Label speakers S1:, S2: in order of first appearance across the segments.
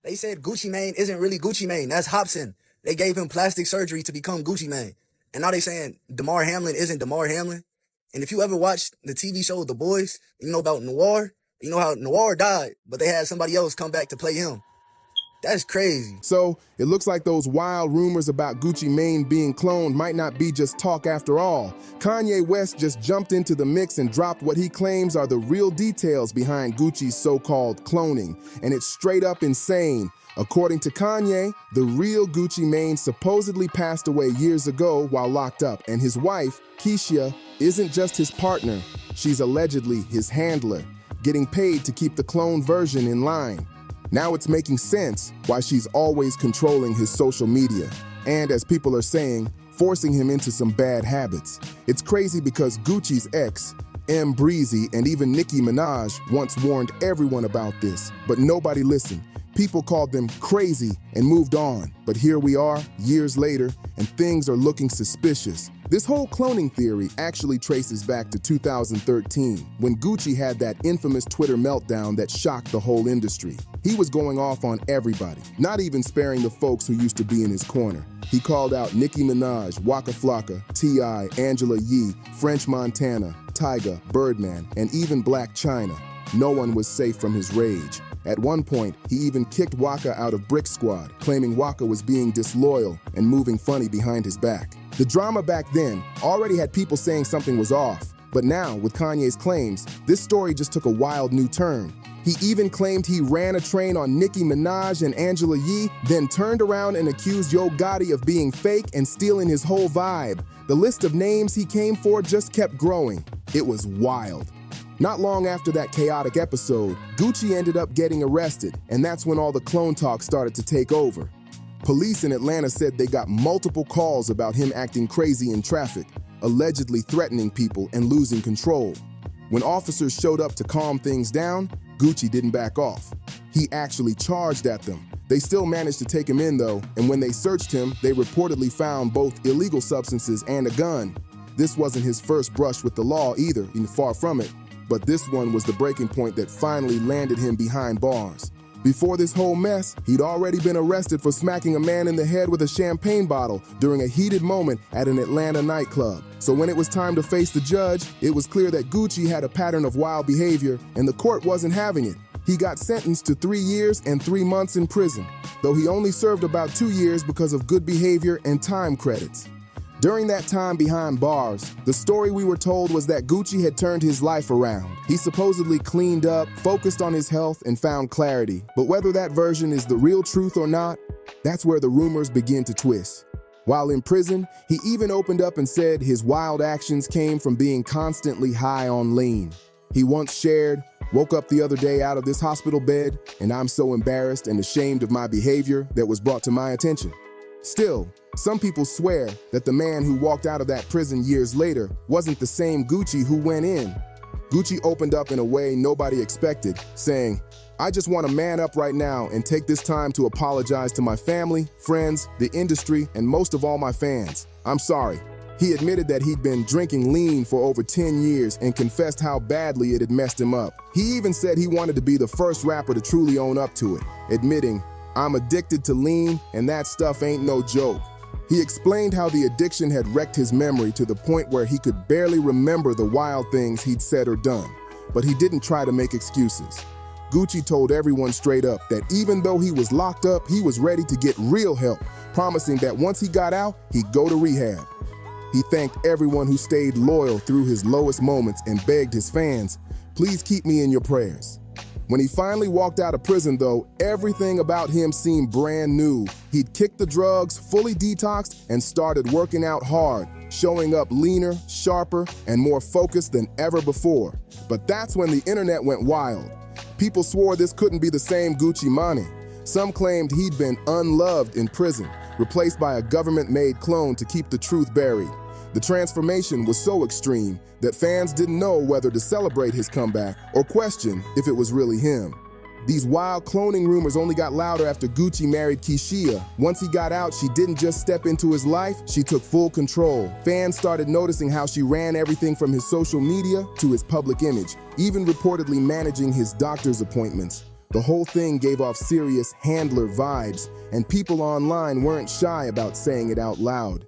S1: They said Gucci Mane isn't really Gucci Mane. That's Hobson. They gave him plastic surgery to become Gucci Mane. And now they saying Damar Hamlin isn't Damar Hamlin. And if you ever watched the TV show The Boys, you know about Noir. You know how Noir died, but they had somebody else come back to play him. That's crazy.
S2: So, it looks like those wild rumors about Gucci Mane being cloned might not be just talk after all. Kanye West just jumped into the mix and dropped what he claims are the real details behind Gucci's so-called cloning. And it's straight up insane. According to Kanye, the real Gucci Mane supposedly passed away years ago while locked up, and his wife, Keisha, isn't just his partner, she's allegedly his handler, getting paid to keep the clone version in line. Now it's making sense why she's always controlling his social media, and as people are saying, forcing him into some bad habits. It's crazy because Gucci's ex, M. Breezy, and even Nicki Minaj once warned everyone about this, but nobody listened. People called them crazy and moved on, but here we are, years later, and things are looking suspicious. This whole cloning theory actually traces back to 2013, when Gucci had that infamous Twitter meltdown that shocked the whole industry. He was going off on everybody, not even sparing the folks who used to be in his corner. He called out Nicki Minaj, Waka Flocka, T.I., Angela Yee, French Montana, Tyga, Birdman, and even Black China. No one was safe from his rage. At one point, he even kicked Waka out of Brick Squad, claiming Waka was being disloyal and moving funny behind his back. The drama back then already had people saying something was off, but now, with Kanye's claims, this story just took a wild new turn. He even claimed he ran a train on Nicki Minaj and Angela Yee, then turned around and accused Yo Gotti of being fake and stealing his whole vibe. The list of names he came for just kept growing. It was wild. Not long after that chaotic episode, Gucci ended up getting arrested, and that's when all the clone talk started to take over. Police in Atlanta said they got multiple calls about him acting crazy in traffic, allegedly threatening people and losing control. When officers showed up to calm things down, Gucci didn't back off. He actually charged at them. They still managed to take him in though, and when they searched him, they reportedly found both illegal substances and a gun. This wasn't his first brush with the law either, far from it. But this one was the breaking point that finally landed him behind bars. Before this whole mess, he'd already been arrested for smacking a man in the head with a champagne bottle during a heated moment at an Atlanta nightclub. So when it was time to face the judge, it was clear that Gucci had a pattern of wild behavior, and the court wasn't having it. He got sentenced to 3 years and 3 months in prison, though he only served about 2 years because of good behavior and time credits. During that time behind bars, the story we were told was that Gucci had turned his life around. He supposedly cleaned up, focused on his health, and found clarity. But whether that version is the real truth or not, that's where the rumors begin to twist. While in prison, he even opened up and said his wild actions came from being constantly high on lean. He once shared, "Woke up the other day out of this hospital bed, and I'm so embarrassed and ashamed of my behavior that was brought to my attention." Still, some people swear that the man who walked out of that prison years later wasn't the same Gucci who went in. Gucci opened up in a way nobody expected, saying, "I just want to man up right now and take this time to apologize to my family, friends, the industry, and most of all my fans. I'm sorry." He admitted that he'd been drinking lean for over 10 years and confessed how badly it had messed him up. He even said he wanted to be the first rapper to truly own up to it, admitting, "I'm addicted to lean, and that stuff ain't no joke." He explained how the addiction had wrecked his memory to the point where he could barely remember the wild things he'd said or done. But he didn't try to make excuses. Gucci told everyone straight up that even though he was locked up, he was ready to get real help, promising that once he got out, he'd go to rehab. He thanked everyone who stayed loyal through his lowest moments and begged his fans, "Please keep me in your prayers." When he finally walked out of prison though, everything about him seemed brand new. He'd kicked the drugs, fully detoxed, and started working out hard, showing up leaner, sharper, and more focused than ever before. But that's when the internet went wild. People swore this couldn't be the same Gucci Mane. Some claimed he'd been unloved in prison, replaced by a government-made clone to keep the truth buried. The transformation was so extreme that fans didn't know whether to celebrate his comeback or question if it was really him. These wild cloning rumors only got louder after Gucci married Keisha. Once he got out, she didn't just step into his life, she took full control. Fans started noticing how she ran everything from his social media to his public image, even reportedly managing his doctor's appointments. The whole thing gave off serious handler vibes, and people online weren't shy about saying it out loud.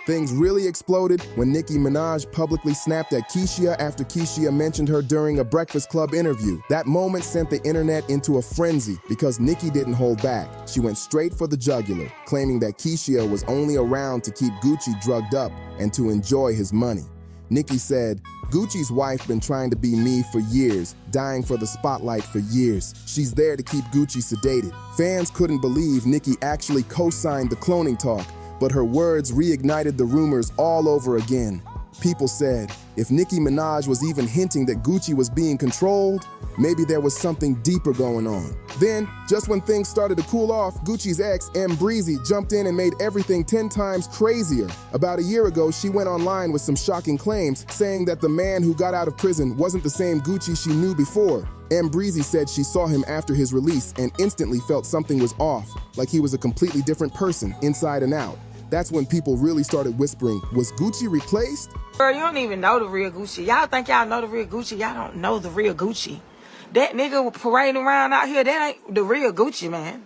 S2: Things really exploded when Nicki Minaj publicly snapped at Keisha after Keisha mentioned her during a Breakfast Club interview. That moment sent the internet into a frenzy because Nicki didn't hold back. She went straight for the jugular, claiming that Keisha was only around to keep Gucci drugged up and to enjoy his money. Nicki said, "Gucci's wife been trying to be me for years, dying for the spotlight for years. She's there to keep Gucci sedated." Fans couldn't believe Nicki actually co-signed the cloning talk, but her words reignited the rumors all over again. People said, if Nicki Minaj was even hinting that Gucci was being controlled, maybe there was something deeper going on. Then, just when things started to cool off, Gucci's ex, M. Breezy, jumped in and made everything 10 times crazier. About a year ago, she went online with some shocking claims, saying that the man who got out of prison wasn't the same Gucci she knew before. M. Breezy said she saw him after his release and instantly felt something was off, like he was a completely different person, inside and out. That's when people really started whispering, was Gucci replaced?
S3: Girl, you don't even know the real Gucci. Y'all think y'all know the real Gucci. Y'all don't know the real Gucci. That nigga parading around out here, that ain't the real Gucci, man.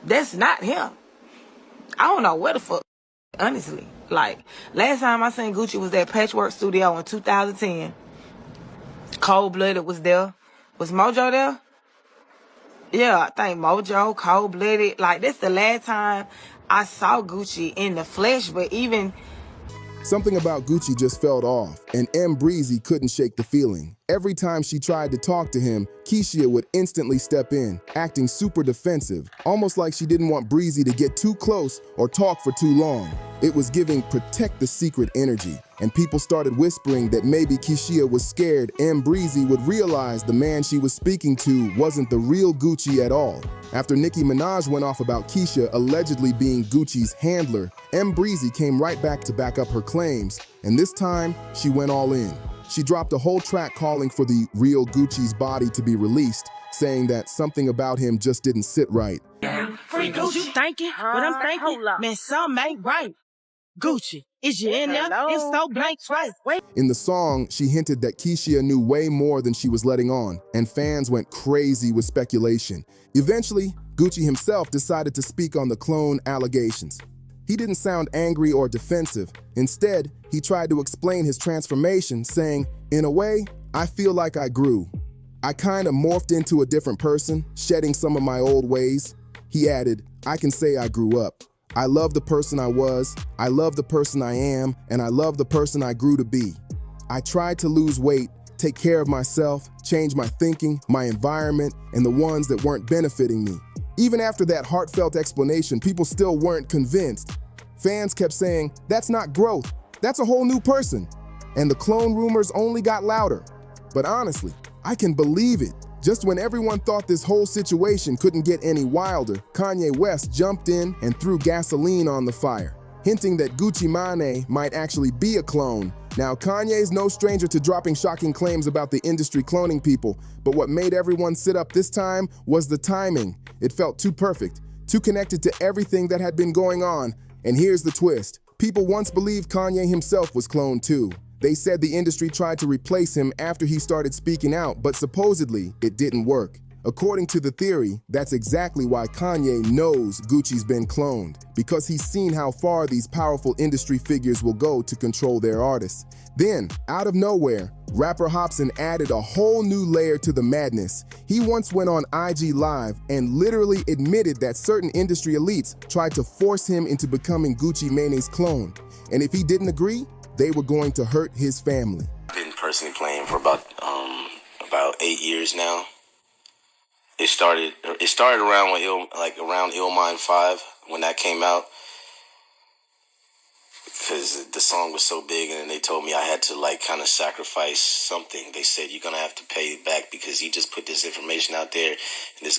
S3: That's not him. I don't know where the fuck, honestly. Like, last time I seen Gucci was at Patchwork Studio in 2010. Cold Blooded was there. Was Mojo there? Yeah, I think Mojo, Cold Blooded. Like, that's the last time I saw Gucci in the flesh, but even...
S2: Something about Gucci just felt off, and M. Breezy couldn't shake the feeling. Every time she tried to talk to him, Keisha would instantly step in, acting super defensive, almost like she didn't want Breezy to get too close or talk for too long. It was giving protect the secret energy, and people started whispering that maybe Keisha was scared M. Breezy would realize the man she was speaking to wasn't the real Gucci at all. After Nicki Minaj went off about Keisha allegedly being Gucci's handler, M. Breezy came right back to back up her claims, and this time, she went all in. She dropped a whole track calling for the real Gucci's body to be released, saying that something about him just didn't sit right.
S3: Free Gucci thinking, but I'm thinking, man, something ain't right. Gucci, is you in there? It's so blank twice. Wait.
S2: In the song, she hinted that Keisha knew way more than she was letting on, and fans went crazy with speculation. Eventually, Gucci himself decided to speak on the clone allegations. He didn't sound angry or defensive. Instead, he tried to explain his transformation, saying, "In a way, I feel like I grew. I kind of morphed into a different person, shedding some of my old ways." He added, "I can say I grew up. I love the person I was, I love the person I am, and I love the person I grew to be. I tried to lose weight, take care of myself, change my thinking, my environment, and the ones that weren't benefiting me." Even after that heartfelt explanation, people still weren't convinced. Fans kept saying, "That's not growth, that's a whole new person." And the clone rumors only got louder. But honestly, I can believe it. Just when everyone thought this whole situation couldn't get any wilder, Kanye West jumped in and threw gasoline on the fire, hinting that Gucci Mane might actually be a clone. Now, Kanye's no stranger to dropping shocking claims about the industry cloning people, but what made everyone sit up this time was the timing. It felt too perfect, too connected to everything that had been going on. And here's the twist. People once believed Kanye himself was cloned too. They said the industry tried to replace him after he started speaking out, but supposedly it didn't work. According to the theory, that's exactly why Kanye knows Gucci's been cloned, because he's seen how far these powerful industry figures will go to control their artists. Then, out of nowhere, rapper Hopsin added a whole new layer to the madness. He once went on IG Live and literally admitted that certain industry elites tried to force him into becoming Gucci Mane's clone. And if he didn't agree, they were going to hurt his family.
S4: I've been personally playing for about 8 years now. It started around around Illmind 5 when that came out, because the song was so big, and then they told me I had to kind of sacrifice something. They said, "You're gonna have to pay it back because you just put this information out there, and this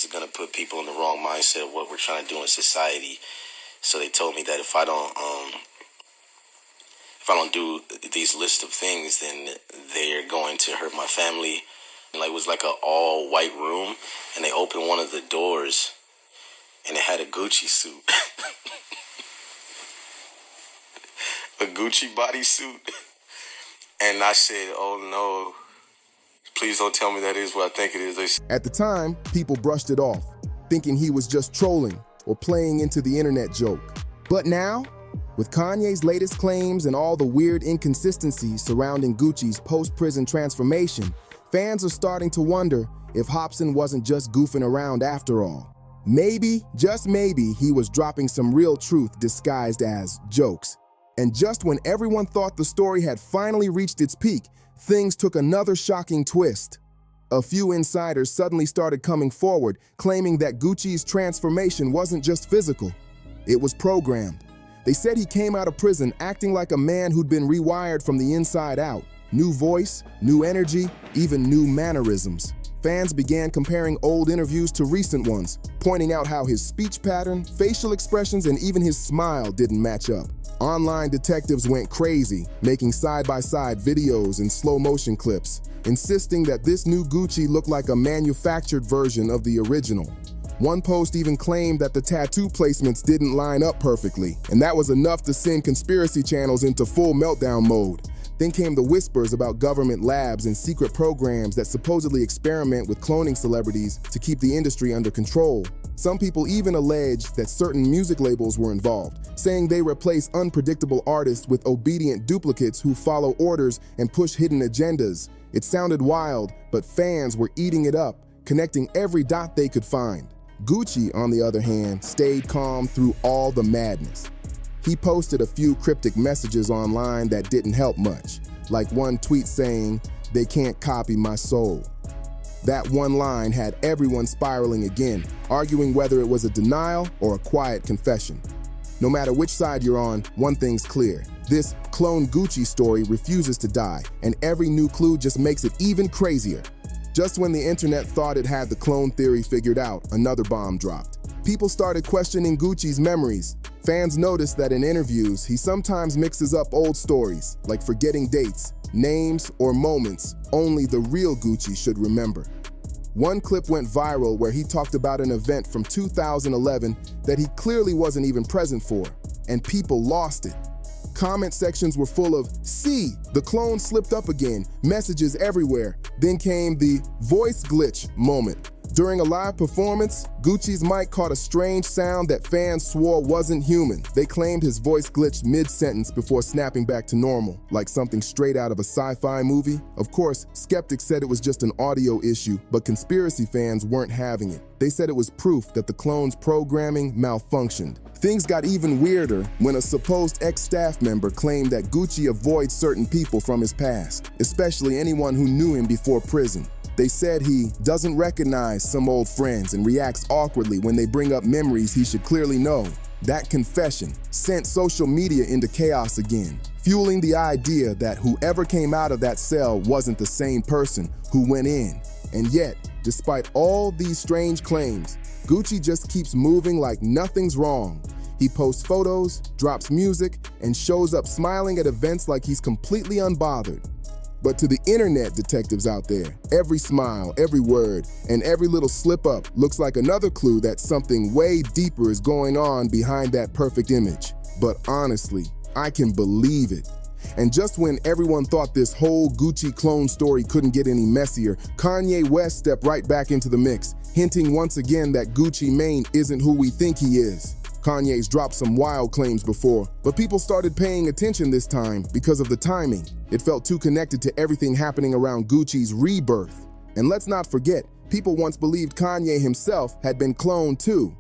S4: is gonna put people in the wrong mindset of what we're trying to do in society." So they told me that if I don't do these list of things, then they're going to hurt my family. And it was like an all-white room, and they opened one of the doors, and it had a Gucci suit. A Gucci bodysuit. And I said, "Oh no, Please don't tell me that is what I think it is.
S2: At the time, people brushed it off, thinking he was just trolling or playing into the internet joke. But now, with Kanye's latest claims and all the weird inconsistencies surrounding Gucci's post-prison transformation, fans are starting to wonder if Hopsin wasn't just goofing around after all. Maybe, just maybe, he was dropping some real truth disguised as jokes. And just when everyone thought the story had finally reached its peak, things took another shocking twist. A few insiders suddenly started coming forward, claiming that Gucci's transformation wasn't just physical, it was programmed. They said he came out of prison acting like a man who'd been rewired from the inside out. New voice, new energy, even new mannerisms. Fans began comparing old interviews to recent ones, pointing out how his speech pattern, facial expressions, and even his smile didn't match up. Online detectives went crazy, making side-by-side videos and slow-motion clips, insisting that this new Gucci looked like a manufactured version of the original. One post even claimed that the tattoo placements didn't line up perfectly, and that was enough to send conspiracy channels into full meltdown mode. Then came the whispers about government labs and secret programs that supposedly experiment with cloning celebrities to keep the industry under control. Some people even alleged that certain music labels were involved, saying they replace unpredictable artists with obedient duplicates who follow orders and push hidden agendas. It sounded wild, but fans were eating it up, connecting every dot they could find. Gucci, on the other hand, stayed calm through all the madness. He posted a few cryptic messages online that didn't help much, like one tweet saying, "They can't copy my soul." That one line had everyone spiraling again, arguing whether it was a denial or a quiet confession. No matter which side you're on, one thing's clear. This clone Gucci story refuses to die, and every new clue just makes it even crazier. Just when the internet thought it had the clone theory figured out, another bomb dropped. People started questioning Gucci's memories. Fans noticed that in interviews, he sometimes mixes up old stories, like forgetting dates, names, or moments only the real Gucci should remember. One clip went viral where he talked about an event from 2011 that he clearly wasn't even present for, and people lost it. Comment sections were full of, "See, the clone slipped up again," messages everywhere. Then came the voice glitch moment. During a live performance, Gucci's mic caught a strange sound that fans swore wasn't human. They claimed his voice glitched mid-sentence before snapping back to normal, like something straight out of a sci-fi movie. Of course, skeptics said it was just an audio issue, but conspiracy fans weren't having it. They said it was proof that the clone's programming malfunctioned. Things got even weirder when a supposed ex-staff member claimed that Gucci avoids certain people from his past, especially anyone who knew him before prison. They said he doesn't recognize some old friends and reacts awkwardly when they bring up memories he should clearly know. That confession sent social media into chaos again, fueling the idea that whoever came out of that cell wasn't the same person who went in. And yet, despite all these strange claims, Gucci just keeps moving like nothing's wrong. He posts photos, drops music, and shows up smiling at events like he's completely unbothered. But to the internet detectives out there, every smile, every word, and every little slip-up looks like another clue that something way deeper is going on behind that perfect image. But honestly, I can believe it. And just when everyone thought this whole Gucci clone story couldn't get any messier, Kanye West stepped right back into the mix, hinting once again that Gucci Mane isn't who we think he is. Kanye's dropped some wild claims before, but people started paying attention this time because of the timing. It felt too connected to everything happening around Gucci's rebirth. And let's not forget, people once believed Kanye himself had been cloned too.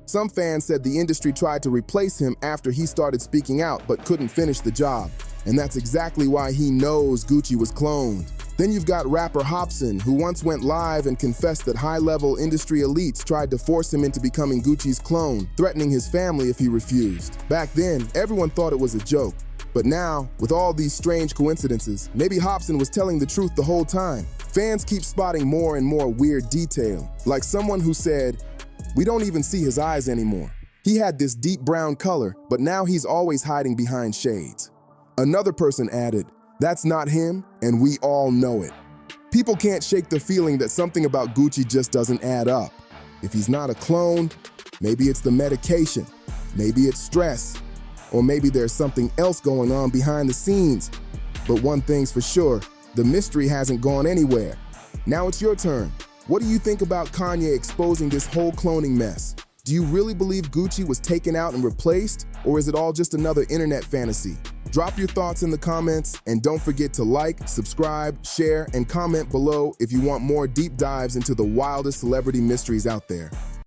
S2: Some fans said the industry tried to replace him after he started speaking out but couldn't finish the job. And that's exactly why he knows Gucci was cloned. Then you've got rapper Hopsin, who once went live and confessed that high-level industry elites tried to force him into becoming Gucci's clone, threatening his family if he refused. Back then, everyone thought it was a joke. But now, with all these strange coincidences, maybe Hopsin was telling the truth the whole time. Fans keep spotting more and more weird detail, like someone who said, "We don't even see his eyes anymore. He had this deep brown color, but now he's always hiding behind shades." Another person added, "That's not him, and we all know it." People can't shake the feeling that something about Gucci just doesn't add up. If he's not a clone, maybe it's the medication, maybe it's stress, or maybe there's something else going on behind the scenes. But one thing's for sure, the mystery hasn't gone anywhere. Now it's your turn. What do you think about Kanye exposing this whole cloning mess? Do you really believe Gucci was taken out and replaced, or is it all just another internet fantasy? Drop your thoughts in the comments, and don't forget to like, subscribe, share, and comment below if you want more deep dives into the wildest celebrity mysteries out there.